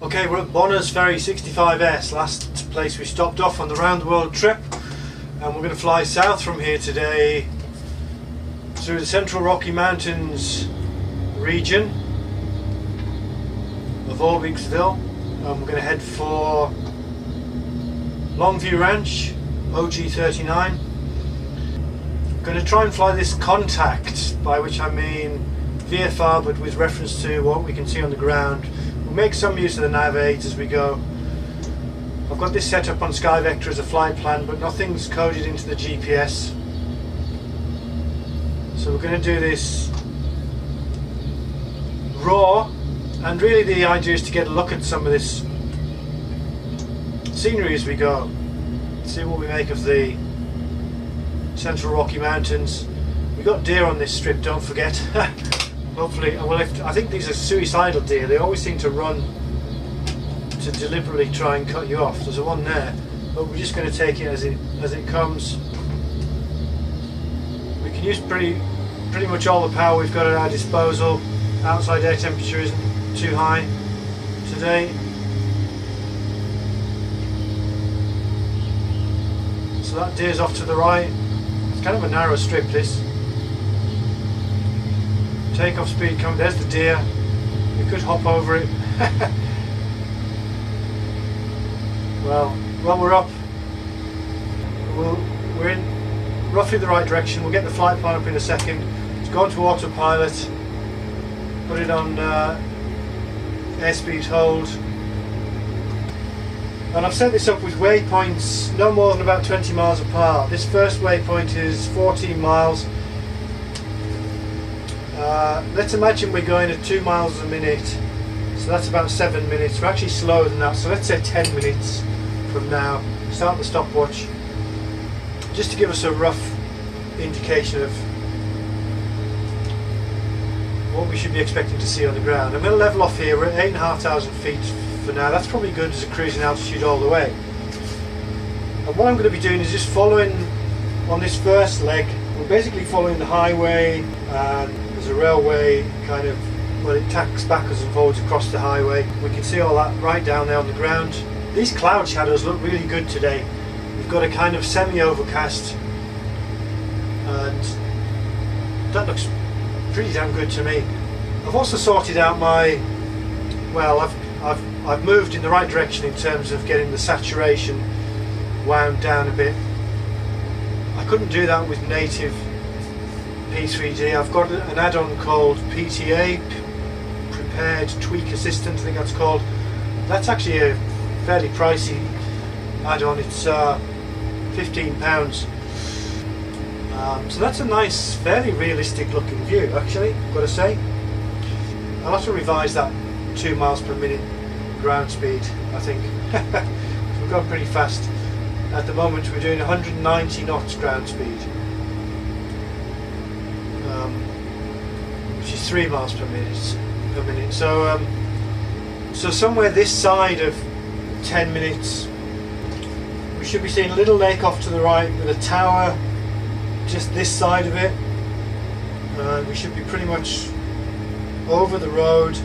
Okay, we're at Bonner's Ferry 65S, last place we stopped off on the round the world trip, and we're going to fly south from here today through the central Rocky Mountains region of Orbxville, and we're going to head for Longview Ranch, OG39. I'm going to try and fly this contact, by which I mean VFR but with reference to what we can see on the ground. Make some use of the nav aids as we go. I've got this set up on SkyVector as a flight plan, but nothing's coded into the GPS. So we're going to do this raw, and really the idea is to get a look at some of this scenery as we go. See what we make of the central Rocky Mountains. We've got deer on this strip, don't forget. Hopefully, well, I think these are suicidal deer. They always seem to run to deliberately try and cut you off. There's one there, but we're just going to take it as it comes. We can use pretty much all the power we've got at our disposal. Outside air temperature isn't too high today. So that deer's off to the right. It's kind of a narrow strip, this. Takeoff speed coming, there's the deer. We could hop over it. well, we're up. We're in roughly the right direction. We'll get the flight plan up in a second. It's gone to autopilot. Put it on airspeed hold. And I've set this up with waypoints no more than about 20 miles apart. This first waypoint is 14 miles. Let's imagine we're going at 2 miles a minute, so that's about 7 minutes. We're actually slower than that, so let's say 10 minutes from now. Start the stopwatch, just to give us a rough indication of what we should be expecting to see on the ground. I'm going to level off here. We're at 8,500 feet for now. That's probably good as a cruising altitude all the way. And what I'm going to be doing is just following on this first leg. We're basically following the highway, and there's a railway kind of, well, it tacks backwards and forwards across the highway. We can see all that right down there on the ground. These cloud shadows look really good today. We've got a kind of semi-overcast, and that looks pretty damn good to me. I've also sorted out my, well, I've moved in the right direction in terms of getting the saturation wound down a bit. I couldn't do that with native P3D. I've got an add-on called PTA, Prepared Tweak Assistant, I think that's called. That's actually a fairly pricey add-on. It's £15. So that's a nice, fairly realistic looking view, actually, I've got to say. I'll have to revise that 2 miles per minute ground speed, I think. We've gone pretty fast. At the moment we're doing 190 knots ground speed, which is 3 miles per minute. So somewhere this side of 10 minutes we should be seeing a little lake off to the right with a tower just this side of it. We should be pretty much over the road.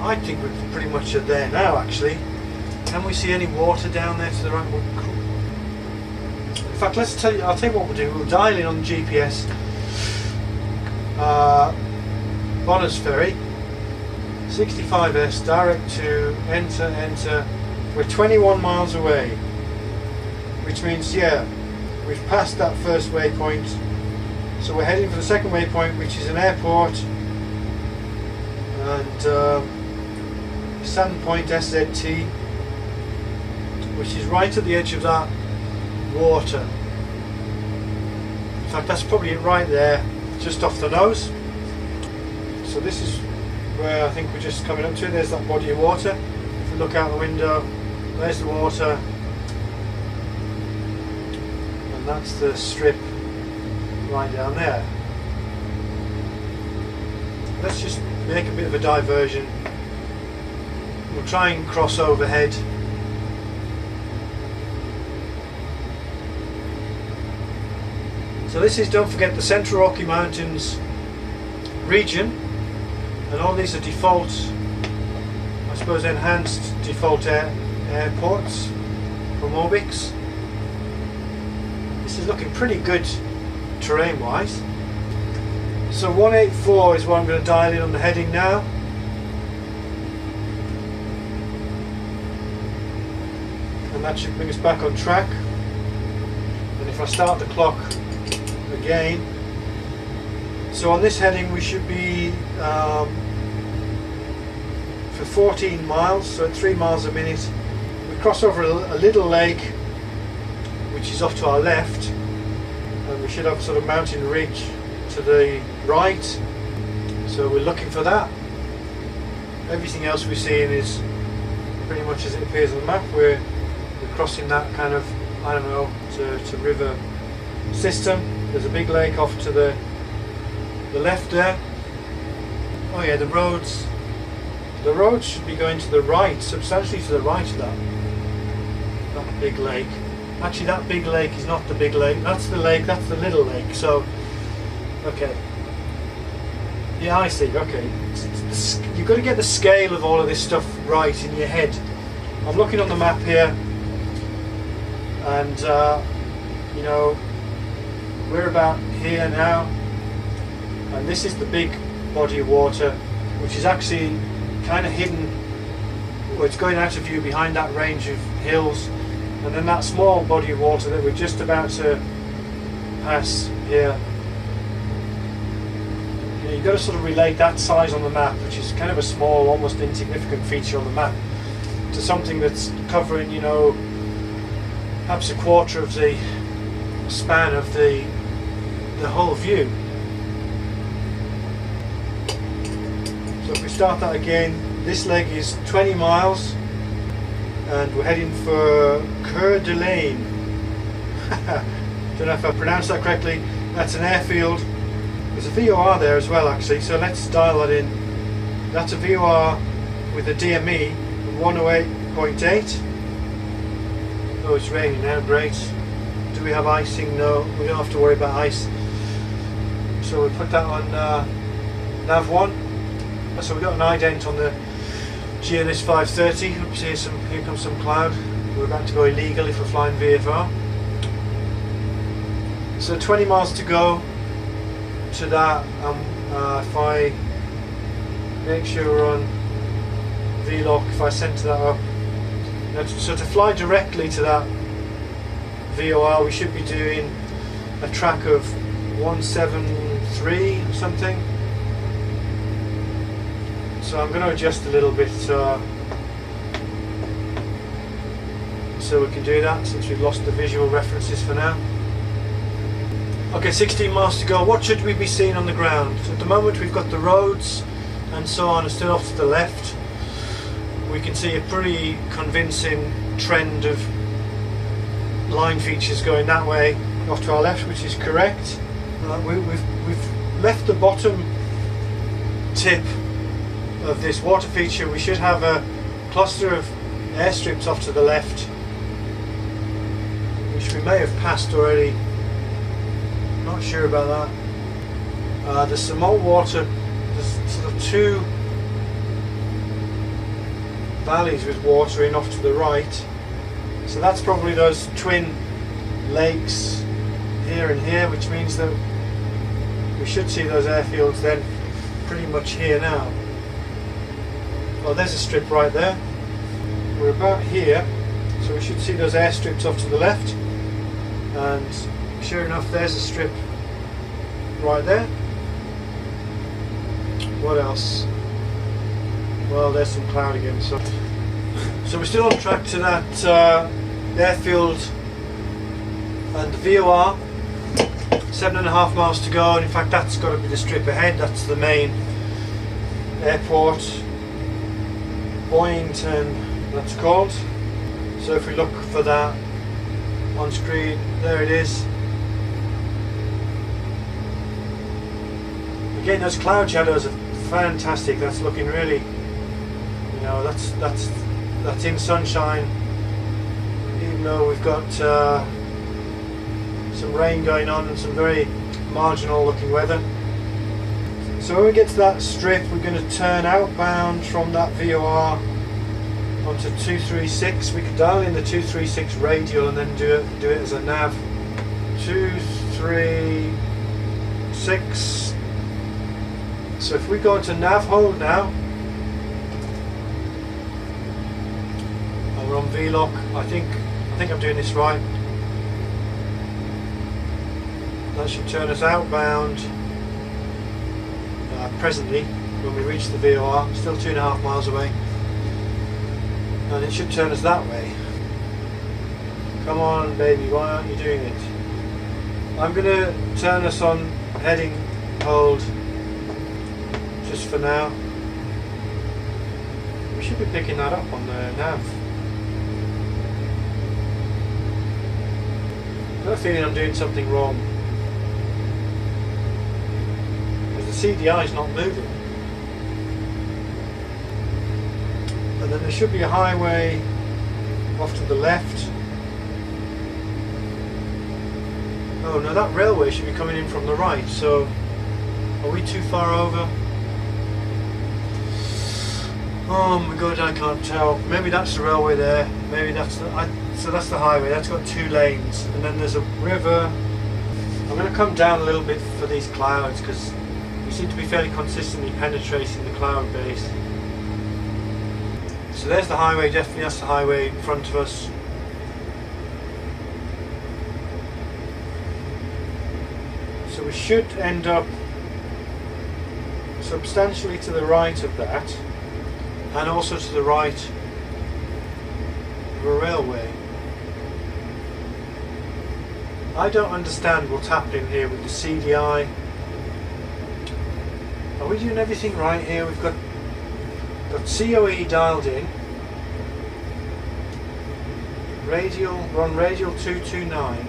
I think we're pretty much there now, actually. Can we see any water down there to the right? In fact, I'll tell you what we'll do. We'll dial in on the GPS. Bonner's Ferry 65S, direct to enter. We're 21 miles away, which means, yeah, we've passed that first waypoint. So we're heading for the second waypoint, which is an airport, and Sandpoint SZT, which is right at the edge of that water. In fact, that's probably it right there, just off the nose. So this is where I think we're just coming up to. There's that body of water. If we look out the window, there's the water, and that's the strip right down there. Let's just make a bit of a diversion. We'll try and cross overhead. So this is, don't forget, the Central Rocky Mountains region, and all these are default suppose, enhanced default airports from Orbx. This is looking pretty good terrain wise. So 184 is what I'm going to dial in on the heading now. And that should bring us back on track. And if I start the clock again, so on this heading we should be for 14 miles, so at 3 miles a minute. We cross over a little lake which is off to our left, and we should have a sort of mountain ridge to the right, so we're looking for that. Everything else we're seeing is pretty much as it appears on the map. We're crossing that kind of, I don't know, to river system. There's a big lake off to the left there. Oh yeah, the roads should be going to the right, substantially to the right of that big lake. Actually, that big lake is not the big lake, that's the lake, that's the little lake. So okay, yeah, I see. Okay, you've got to get the scale of all of this stuff right in your head. I'm looking on the map here, and you know, we're about here now, and this is the big body of water, which is actually kind of hidden, well, it's going out of view behind that range of hills, and then that small body of water that we're just about to pass here. You know, you've got to sort of relate that size on the map, which is kind of a small, almost insignificant feature on the map, to something that's covering, you know, perhaps a quarter of the span of the whole view. So if we start that again, this leg is 20 miles and we're heading for Coeur d'Alene. Don't know if I pronounced that correctly. That's an airfield. There's a VOR there as well actually, so let's dial that in. That's a VOR with a DME of 108.8. Oh, it's raining now, great. Do we have icing? No, we don't have to worry about ice. So we'll put that on nav 1. So we've got an ident on the GLS 530. Oops, here comes some cloud. We're about to go illegal if we're flying VFR. So 20 miles to go to that. If I make sure we're on VLOC, if I centre that up. Now, so to fly directly to that VOR, we should be doing a track of 173 or something. So I'm going to adjust a little bit so we can do that, since we've lost the visual references for now. Okay, 16 miles to go. What should we be seeing on the ground? So at the moment we've got the roads and so on, and still off to the left. We can see a pretty convincing trend of line features going that way off to our left, which is correct. We've left the bottom tip of this water feature. We should have a cluster of airstrips off to the left, which we may have passed already. Not sure about that. There's some more water. There's sort of two valleys with water in off to the right. So that's probably those twin lakes here and here, which means that we should see those airfields then pretty much here now. Oh, there's a strip right there. We're about here, so we should see those airstrips off to the left, and sure enough there's a strip right there. What else? Well, there's some cloud again, so we're still on track to that airfield and the VOR. 7.5 miles to go, and in fact that's got to be the strip ahead. That's the main airport, Boyington that's called. So if we look for that on screen, there it is. Again, those cloud shadows are fantastic. That's looking really, you know, that's in sunshine, even though we've got some rain going on and some very marginal looking weather. So when we get to that strip, we're going to turn outbound from that VOR onto 236. We could dial in the 236 radial and then do it as a nav. 236. So if we go into nav hold now, and we're on V-lock. I think I'm doing this right. That should turn us outbound presently when we reach the VOR, still 2.5 miles away, and it should turn us that way. Come on baby, why aren't you doing it? I'm going to turn us on heading hold just for now. We should be picking that up on the nav. I've got a feeling I'm doing something wrong. The CDI is not moving. And then there should be a highway off to the left. Oh no, that railway should be coming in from the right, so are we too far over? Oh my god, I can't tell. Maybe that's the railway there. Maybe that's the... so that's the highway. That's got 2 lanes. And then there's a river. I'm going to come down a little bit for these clouds because we seem to be fairly consistently penetrating the cloud base. So there's the highway, definitely that's the highway in front of us. So we should end up substantially to the right of that, and also to the right of a railway. I don't understand what's happening here with the CDI. Are we doing everything right here? We've got COE dialed in. Radial, we're on radial 229.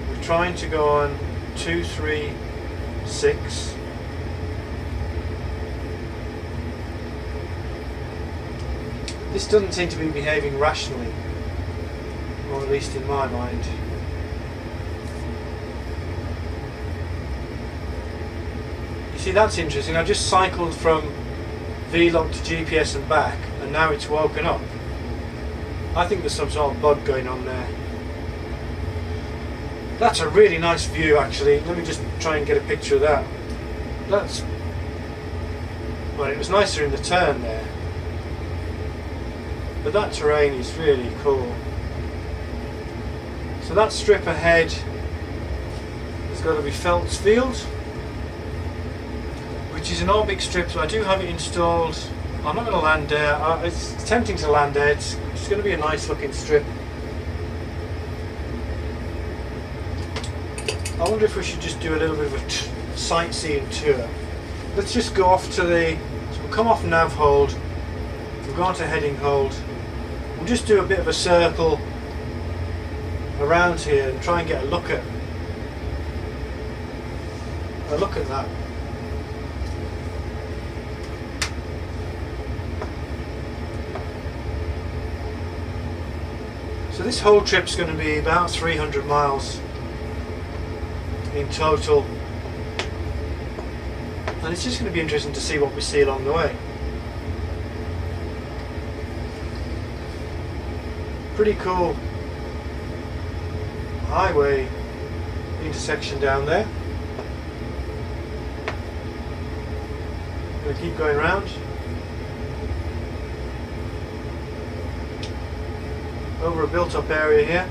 We're trying to go on 236. This doesn't seem to be behaving rationally, or at least in my mind. You see, that's interesting. I just cycled from V-lock to GPS and back, and now it's woken up. I think there's some sort of bug going on there. That's a really nice view, actually. Let me just try and get a picture of that. That's... well, it was nicer in the turn there. But that terrain is really cool. So that strip ahead has got to be Feltzfield, which is an Orbx strip, so I do have it installed. I'm not going to land there. It's tempting to land there. It's going to be a nice looking strip. I wonder if we should just do a little bit of a sightseeing tour. Let's just go off to the... so we'll come off nav hold. We'll go on to heading hold. We'll just do a bit of a circle around here and try and get a look at that. So this whole trip's going to be about 300 miles in total, and it's just going to be interesting to see what we see along the way. Pretty cool highway intersection down there. We'll keep going round. Over a built-up area here.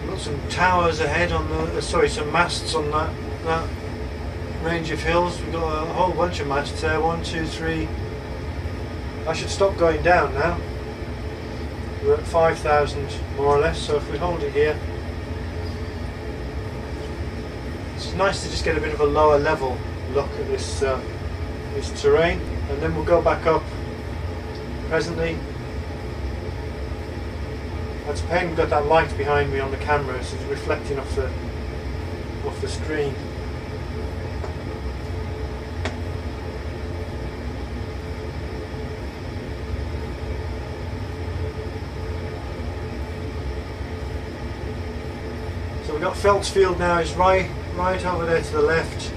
We've got some towers ahead on the some masts on that range of hills. We've got a whole bunch of masts there. 1, 2, 3. I should stop going down now. We're at 5,000 more or less, so if we hold it here, it's nice to just get a bit of a lower level look at this this terrain, and then we'll go back up presently. That's a pain we've got that light behind me on the camera, so it's reflecting off the screen. So we've got Feltzfield now, is right over there to the left.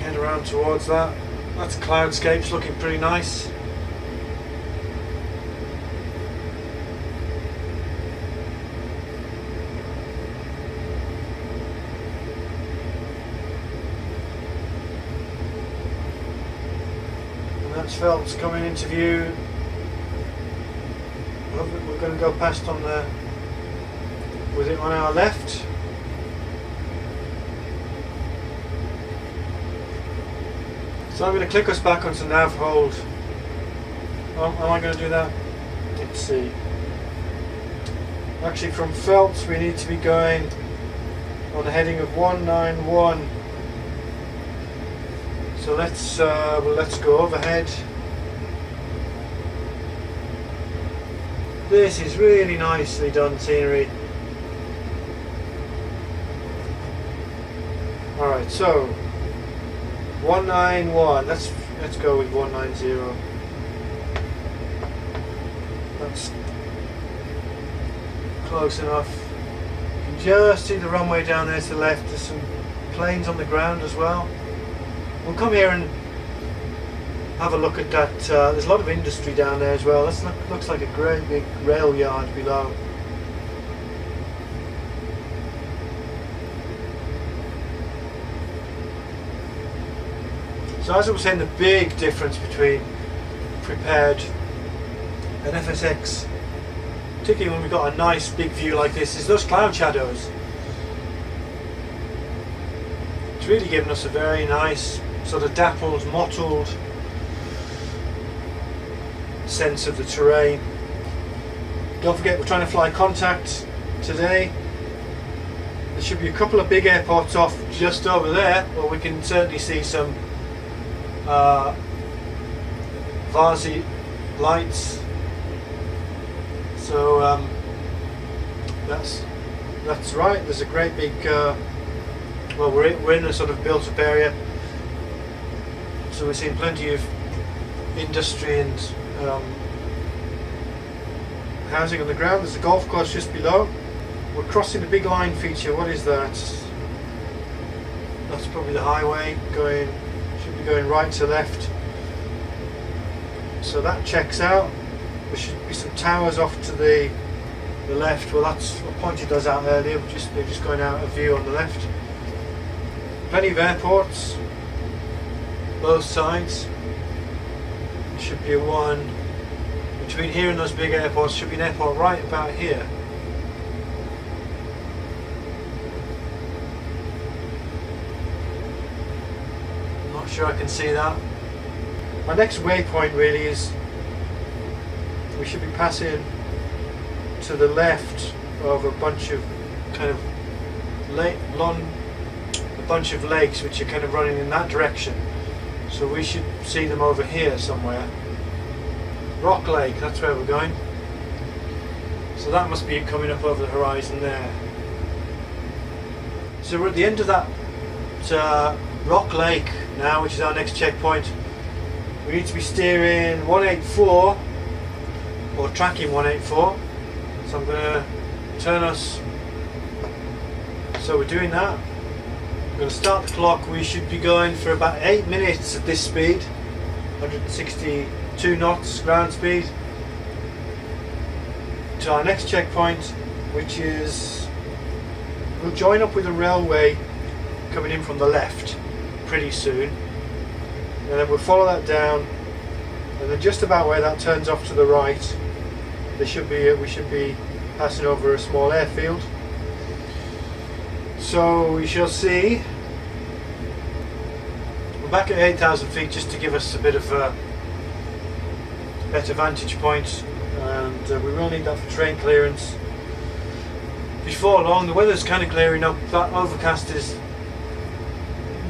Head around towards that. That's cloudscapes looking pretty nice. And that's Phelps coming into view. We're going to go past on the, was it on our left? So I'm going to click us back onto nav hold. Oh, am I going to do that? Let's see. Actually from Phelps we need to be going on a heading of 191. So let's go overhead. This is really nicely done scenery. Alright, so 191, let's go with 190. That's close enough. You can just see the runway down there to the left. There's some planes on the ground as well. We'll come here and have a look at that. There's a lot of industry down there as well. This looks like a great big rail yard below. So as I was saying, the big difference between prepared and FSX, particularly when we've got a nice big view like this, is those cloud shadows. It's really given us a very nice sort of dappled, mottled sense of the terrain. Don't forget, we're trying to fly contact today. There should be a couple of big airports off just over there, where we can certainly see some Varsi lights. So that's right. There's a great big. Well, we're in a sort of built-up area, so we're seeing plenty of industry and housing on the ground. There's a golf course just below. We're crossing the big line feature. What is that? That's probably the highway going. Should be going right to left. So that checks out. There should be some towers off to the left. Well, that's what pointed us out earlier. They're just going out of view on the left. Plenty of airports, both sides. Should be one between here and those big airports. Should be an airport right about here. Not sure I can see that. Our next waypoint really is, we should be passing to the left of a bunch of kind of a bunch of lakes which are kind of running in that direction. So we should see them over here somewhere. Rock Lake, that's where we're going. So that must be it coming up over the horizon there. So we're at the end of that Rock Lake now, which is our next checkpoint. We need to be steering 184 or tracking 184. So I'm going to turn us. So we're doing that. I'm going to start the clock. We should be going for about 8 minutes at this speed, 162 knots ground speed, to our next checkpoint, which is, we'll join up with a railway coming in from the left pretty soon, and then we'll follow that down, and then just about where that turns off to the right, we should be passing over a small airfield. So we shall see. We're back at 8,000 feet just to give us a bit of a better vantage point, and we will need that for train clearance. Before long, the weather's kind of clearing up. That overcast is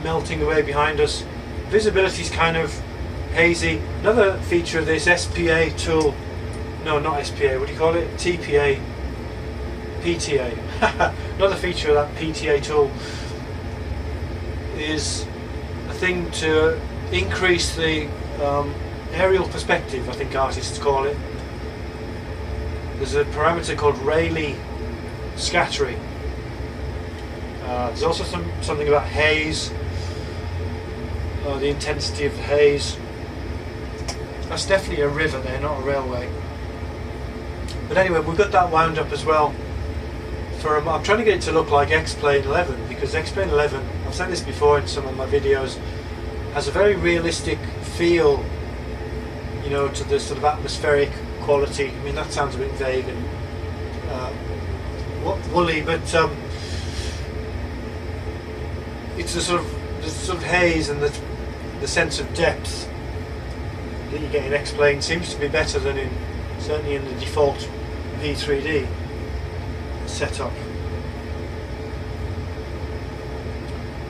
melting away behind us. Visibility is kind of hazy. Another feature of this SPA tool, no, not SPA, what do you call it? TPA, PTA. Another feature of that PTA tool is a thing to increase the aerial perspective, I think artists call it. There's a parameter called Rayleigh scattering. There's also something about haze. the intensity of the haze. That's definitely a river there, not a railway. But anyway, we've got that wound up as well. I'm trying to get it to look like X-Plane 11, because X-Plane 11, I've said this before in some of my videos, has a very realistic feel, you know, to the sort of atmospheric quality. I mean, that sounds a bit vague and woolly, but it's the sort of haze and the sense of depth that you get in X-Plane seems to be better than certainly in the default V3D setup.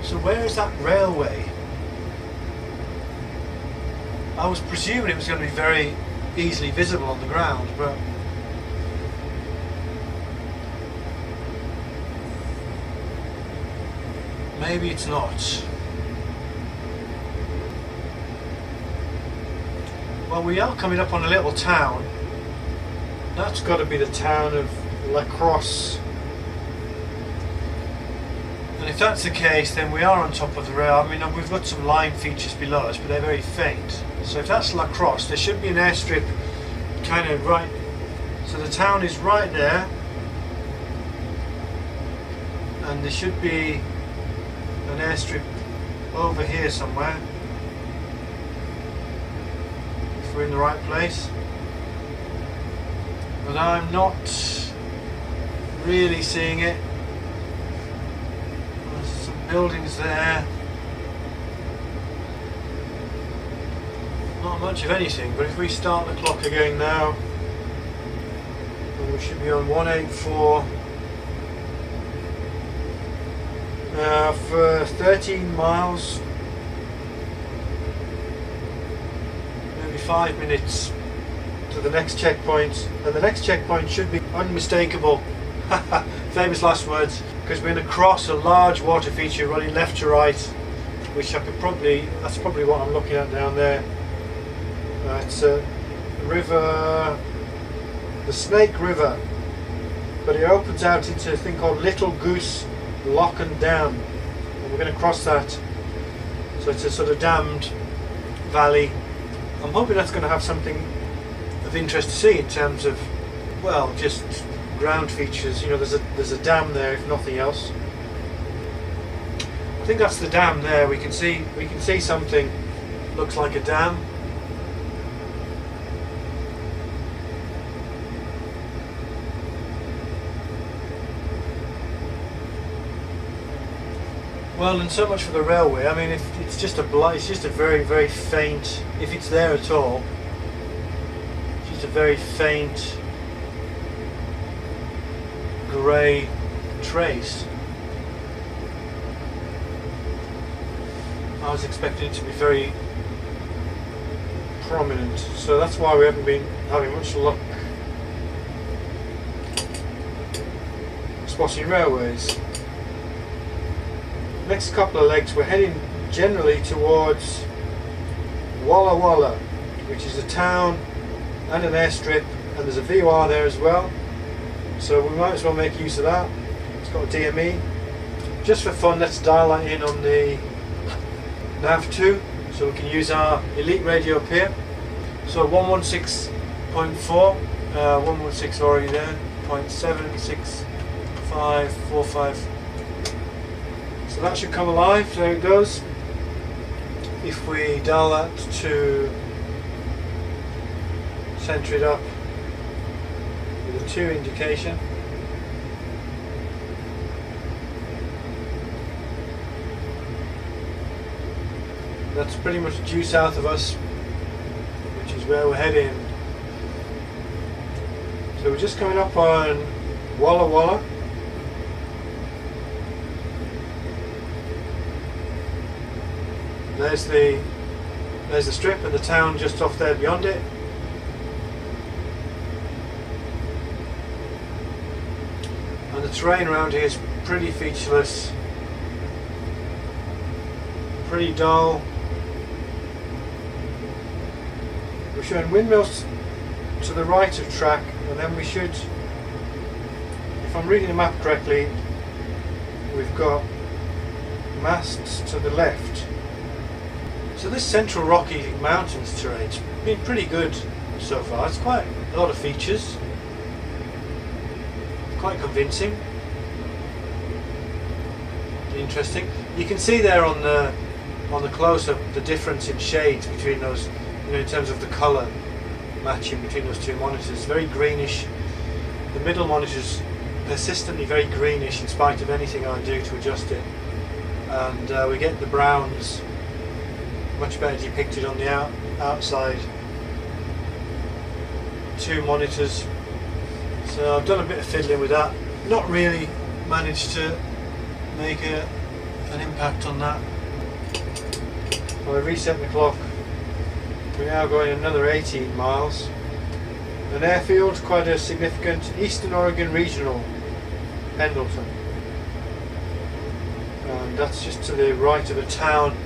So where is that railway? I was presuming it was going to be very easily visible on the ground, but maybe it's not. Well, we are coming up on a little town. That's got to be the town of La Crosse. And if that's the case, then we are on top of the rail. I mean, we've got some line features below us, but they're very faint. So if that's La Crosse, there should be an airstrip kind of right. So the town is right there, and there should be an airstrip over here somewhere, if we're in the right place. But I'm not really seeing it. There's some buildings there. Not much of anything, but if we start the clock again now, then we should be on 184 for 13 miles, maybe 5 minutes to the next checkpoint, and the next checkpoint should be unmistakable. Famous last words, because we're going to cross a large water feature running left to right, which that's probably what I'm looking at down there. It's a river, the Snake River, but it opens out into a thing called Little Goose Lock and Dam, and we're going to cross that. So it's a sort of dammed valley. I'm hoping that's going to have something of interest to see in terms of, well, just ground features. You know, there's a dam there, if nothing else. I think that's the dam there. We can see something looks like a dam. Well, and so much for the railway. I mean, if it's just a very, very faint, if it's there at all, just a very faint grey trace. I was expecting it to be very prominent, so that's why we haven't been having much luck spotting railways. Next couple of legs we're heading generally towards Walla Walla, which is a town and an airstrip, and there's a VOR there as well, so we might as well make use of that. It's got a DME. Just for fun, let's dial that in on the nav2 so we can use our elite radio up here. So 116.4, 116 already there, 0.76545. So that should come alive. There it goes. If we dial that to centre it up with a 2 indication, that's pretty much due south of us, which is where we're heading. So we're just coming up on Walla Walla. There's the strip and the town just off there beyond it. And the terrain around here is pretty featureless, pretty dull. We're showing windmills to the right of track, and then we should, if I'm reading the map correctly, we've got masts to the left. So this Central Rocky Mountains terrain's been pretty good so far. It's quite a lot of features, quite convincing, interesting. You can see there on the close-up the difference in shades between those, you know, in terms of the colour matching between those two monitors. Very greenish. The middle monitor's persistently very greenish in spite of anything I do to adjust it, and we get the browns much better depicted on the outside two monitors. So I've done a bit of fiddling with that, not really managed to make an impact on that. I reset the clock. We're now going another 18 miles. An airfield, quite a significant, Eastern Oregon Regional, Pendleton. And that's just to the right of the town.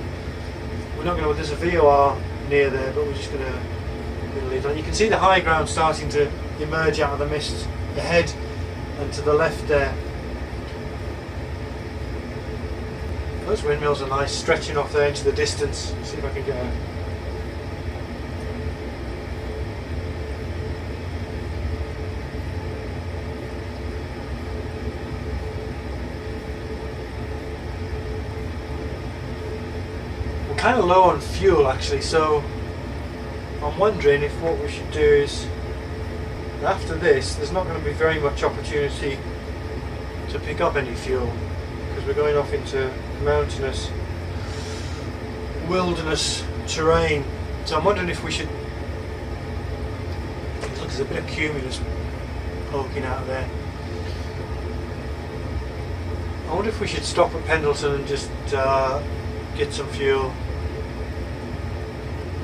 We're not going to, there's a VOR near there, but we're just going to leave that. You can see the high ground starting to emerge out of the mist ahead and to the left there. Those windmills are nice, stretching off there into the distance. See if I can get a... We're kind of low on fuel actually, so I'm wondering if what we should do is, after this, there's not going to be very much opportunity to pick up any fuel, because we're going off into mountainous wilderness terrain. So I'm wondering if we should, look, there's a bit of cumulus poking out there. I wonder if we should stop at Pendleton and just get some fuel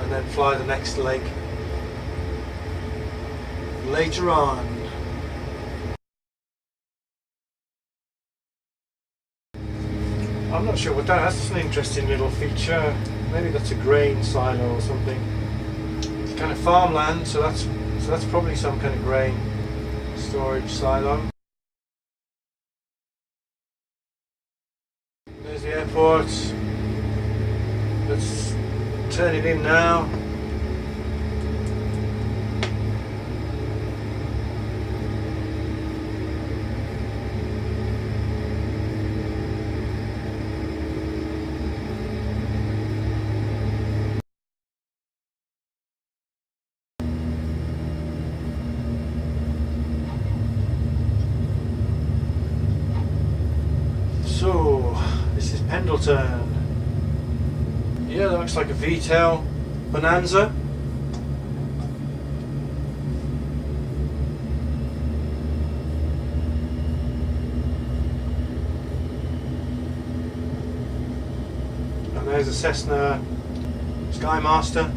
and then fly the next leg later on. I'm not sure what that's an interesting little feature. Maybe that's a grain silo or something. It's kind of farmland, so that's probably some kind of grain storage silo. There's the airport. Let's turn it in now. So, this is Pendleton. Yeah, that looks like a V-tail Bonanza. And there's a Cessna Skymaster.